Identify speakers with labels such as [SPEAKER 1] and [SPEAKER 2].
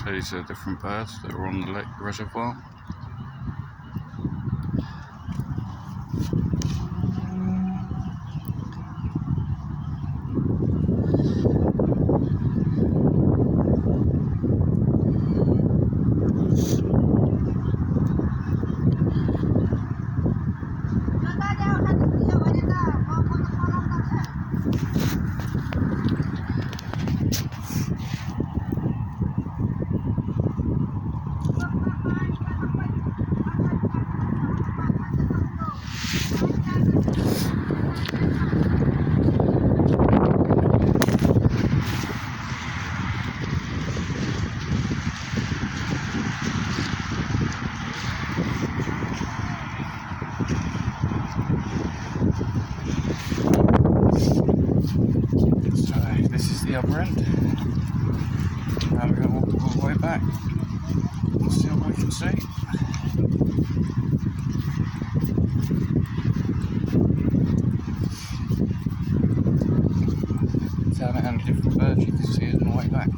[SPEAKER 1] These are different birds that are on the lake reservoir. So this is the other end. Now we're going to walk all the way back and see what we can see. Tell me how many different birds you can see on the way back.